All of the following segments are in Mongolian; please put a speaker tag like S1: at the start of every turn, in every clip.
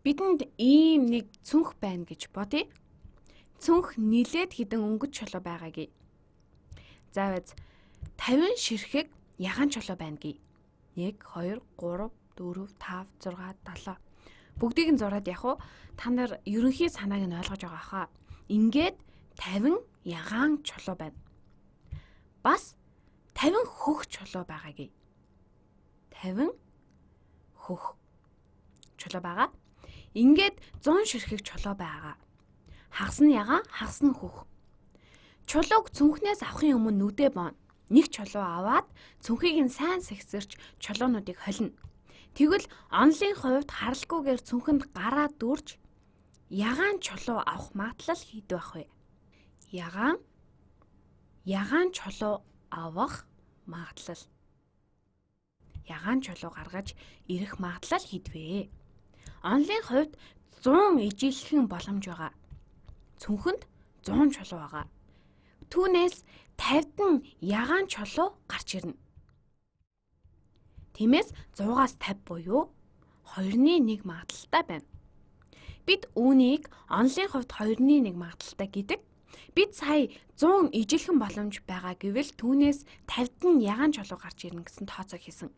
S1: Бидэнд ийм нэг цүнх байна гэж бодъё. Цүнх нилээд хідэн өнгөц чулуу байгаагүй. За байз 50 ширхэг ягаан чулуу байна гээ. 1 2 3 4 5 6 7. Бүгдийг нь зураад яг уу та нар ерөнхий санааг нь ойлгож байгаа хаа. Ингээд 50 ягаан чулуу байна. Бас 50 хөх чулуу байгаагүй. 50 хөх чулуу байгаа. Ингээд 100 ширхэг чулуу байгаа. Хагас нь ягаан, хагас нь хөх. Чулууг цүнхнээс авахын өмнө нүдэ боон. Нэг чулуу аваад цүнхийг нь сайн сэгсэрч чулуунуудыг холино. Тэгвэл онлын хувьд харалгүйгээр цүнхэнд гараа дүрж ягаан чулуу авах магадлал хэд байх вэ? Ягаан чулуу авах магадлал. Ягаан чулуу гаргаж ирэх магадлал хэд вэ? Онлын хувьд 100 ижилхэн боломж байгаа. Цүнхэнд 100 чулуу байгаа. Түүнээс 50 ягаан чулуу гарч ирнэ. Тиймээс 100-аас 50 буюу 2-1 магадлалтай байна. Бид үүнийг онлын хувьд 2-1 магадлалтай гэдэг. Бид сая 100 ижилхэн боломж байгаа гэвэл түүнээс 50 ягаан чулуу гарч ирнэ гэсэн тооцоо хийсэн.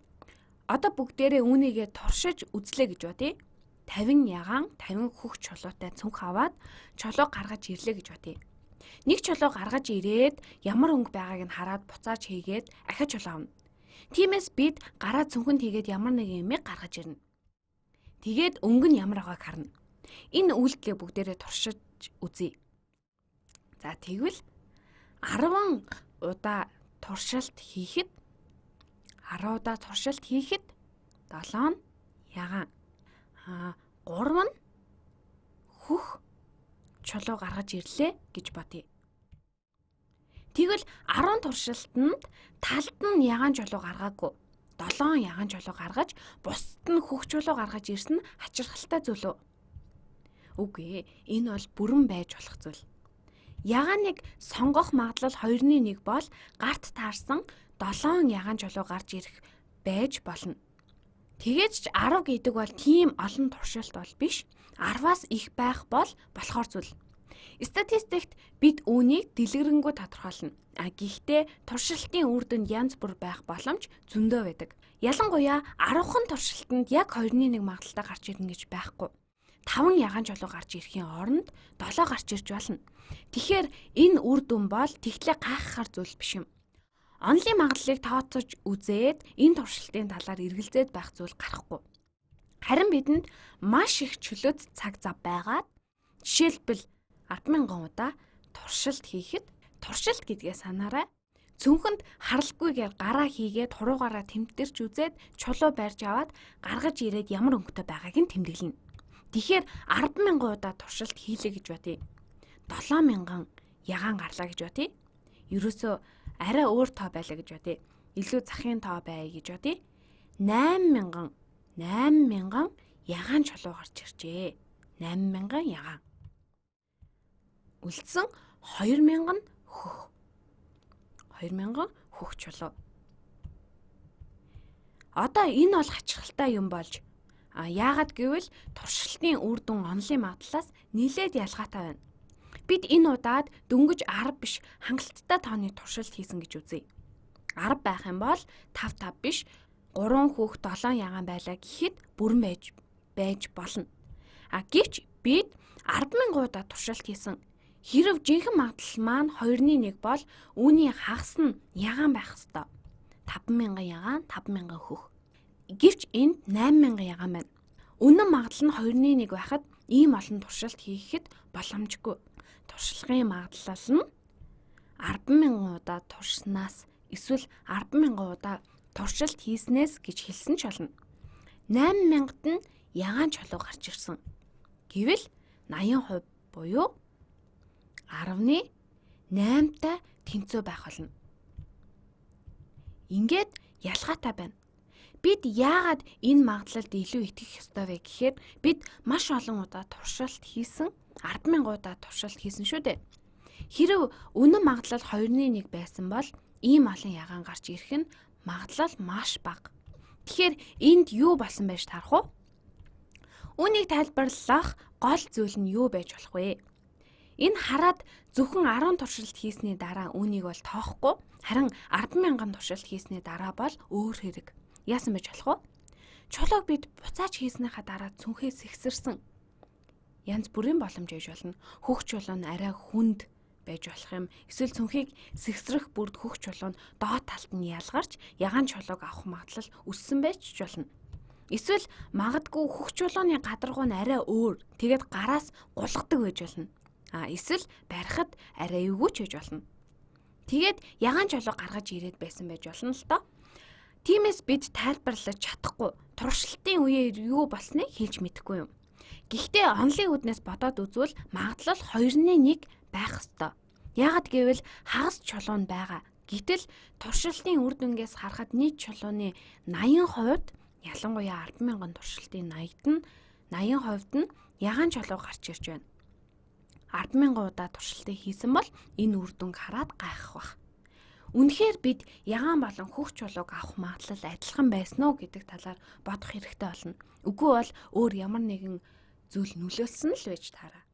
S1: Одоо бүгдээрээ үүнийгээ туршиж үзлээ гэж бодъё. 50 ягаан, 50 хөх чулуутай цүнх аваад чулуу гаргаж ирлээ гэж бодъё. Нэг чулуу гаргаж ирээд ямар өнгө байгааг нь хараад буцааж хийгээд ахиж чулуу авна. Тиймээс бид гараа цүнхэнд хийгээд ямар нэг юмыг гаргаж ирнэ. Тэгээд өнгө нь ямар байгааг харна. Энэ үйлдэлээ бүгдээрээ туршиж үзье. За тэгвэл 10 удаа туршилт хийхэд 7 нь ягаан. 3 нь хөх чулуу гаргаж ирлээ гэж бодъё. Тэгвэл 10 туршилтанд талд нь ягаан чулуу гаргаагүй. 7 ягаан чулуу гаргаж, бусдад нь хөх чулуу гаргаж ирсэн нь хачирхалтай зүйл үү? Үгүй ээ, энэ бол бүрэн байж болох зүйл. Ягааныг сонгох магадлал 2-1 бол гарт таарсан 7 ягаан чулуу гарч ирэх байж болно. Тэгээд ч 10 гэдэг бол тийм олон туршилт бол биш. 10-аас их байх бол болохоор зүйл. Статистикт бид үүнийг дэлгэрэнгүй тодорхойлно. Гэхдээ туршилтын үр дүнд янз бүр байх боломж зөндөө байдаг. Ялангуяа 10хан туршилтанд яг 2-1 магадлалтай гарч ирнэ гэж байхгүй. 5 ягаан чулуу гарч ирэхийн оронд 7 гарч ирж болно. Тэгэхээр энэ үр дүн бол тэгтлээ гайхахар зүйл биш юм. Онлын магадлалыг тооцож үзээд энэ туршилтын талаар эргэлзээд байх зүйл гарахгүй. Харин бидэнд маш их чөлөөт цаг зав байгаад жишээлбэл 10,000 удаа туршилт хийхэд туршилт гэдгээ санаарай. Цүнхэнд харалгүйгээр гараа хийгээд хуруугаараа тэмдэрч үзээд чулуу барьж аваад гаргаж ирээд ямар өнгөтэй байгааг нь тэмдэглэнэ. Тэгэхээр 10,000 удаа туршилт хийлээ гэж бодъё. 7,000 ягаан гарлаа гэж бодъё. Ерөөсөө арай өөр тоо байлаа гэж бодъё. Илүү захын тоо бай гэж бодъё. 8,000 ягаан чулуу гарч иржээ. 8,000 ягаан. Үлдсэн 2,000 хөх. 2,000 хөх чулуу. Одоо энэ бол хачирхалтай юм болж яагаад гэвэл туршилтын үр дүн онлын магадлалаас нэлээд ялгаатай байна. Бид энэ удаад дөнгөж 10 биш хангалттай тооны туршилт хийсэн гэж үзье. 10 байх юм бол 5 биш 3 хөх 7 ягаан байлаа гэхэд бүрэн байж болно. Гэвч бид 10,000 удаа туршилт хийсэн. Хэрв жинхэнэ магадлал маань 2-1 бол үүний хагас нь ягаан байх ёстой. 5,000 ягаан, 5,000 хөх. Гэвч энд 8,000 ягаан байна. Үнэн магадлал нь 2-1 байхад ийм олон туршилт хийхэд боломжгүй. Туршлагын магадлал нь 10,000 удаа туршснаас эсвэл 10,000 удаа туршилт хийснээс гэж хэлсэн ч болно. 8,000-д нь ягаан чулуу гарч ирсэн. Гэвэл 80% буюу 10-8-тай тэнцүү байх болно. Ингээд ялгаатай байна. Бид яагаад энэ магадлалд илүү итгэх ёстой вэ гэхээр бид маш олон удаа туршилт хийсэн, 10,000 удаа туршилт хийсэн шүү дээ. Хэрв үнэн магадлал 2-1 байсан бол ийм олон ягаан гарч ирэх нь магадлал маш бага. Тэгэхээр энд юу болсон байж тарах вэ? Үүнийг тайлбарлах гол зүйл нь юу байж болох вэ? Энэ хараад зөвхөн 10 туршилт хийсний дараа үүнийг бол тоохгүй, харин 10,000 туршилт хийсний дараа бол өөр хэрэг. Яасан байж болох вэ? Чулууг бид буцааж хийснийхаа дараа цүнхээ сэгсэрсэн. Янз бүрийн боломж ээж болно. Хөх чулуу нь арай хүнд байж болох юм. Эсвэл цүнхийг сэгсрэх бүрд хөх чулуу нь доод талд нь ялгарч ягаан чулууг авах магадлал өссөн байж болно. Эсвэл магадгүй хөх чулууны гадаргуу нь арай өөр. Тэгээд гараас гулгадаг байж болно. Эсвэл барихад арай эвгүй ч байж болно. Тэгээд ягаан чулуу гаргаж ирээд байсан байж болно л доо. Тиймээс бид тайлбарлаж чадахгүй, туршилтын үеэр юу болсныг хэлж мэдэхгүй юм. Гэхдээ онлын үднээс бодоод үзвэл магадлал 2-1 байх ёстой. Яагад гэвэл хагас чулуу нь байгаа. Гэтэл туршилтын үр дүнгээс харахад нийт чулууны 80%, ялангуяа 10,000 туршилтын 80% нь ягаан чулуу гарч ирж байна. 10,000 удаа туршилтыг хийсэн бол энэ үр дүнг хараад гайхах бах. Үнэхээр бид ягаан болон хөх чулууг авах магадлал адилхан байсан уу гэдэг талаар бодох хэрэгтэй болно. Үгүй бол өөр ямар нэгэн зүйл нөлөөлсөн л байж таараа.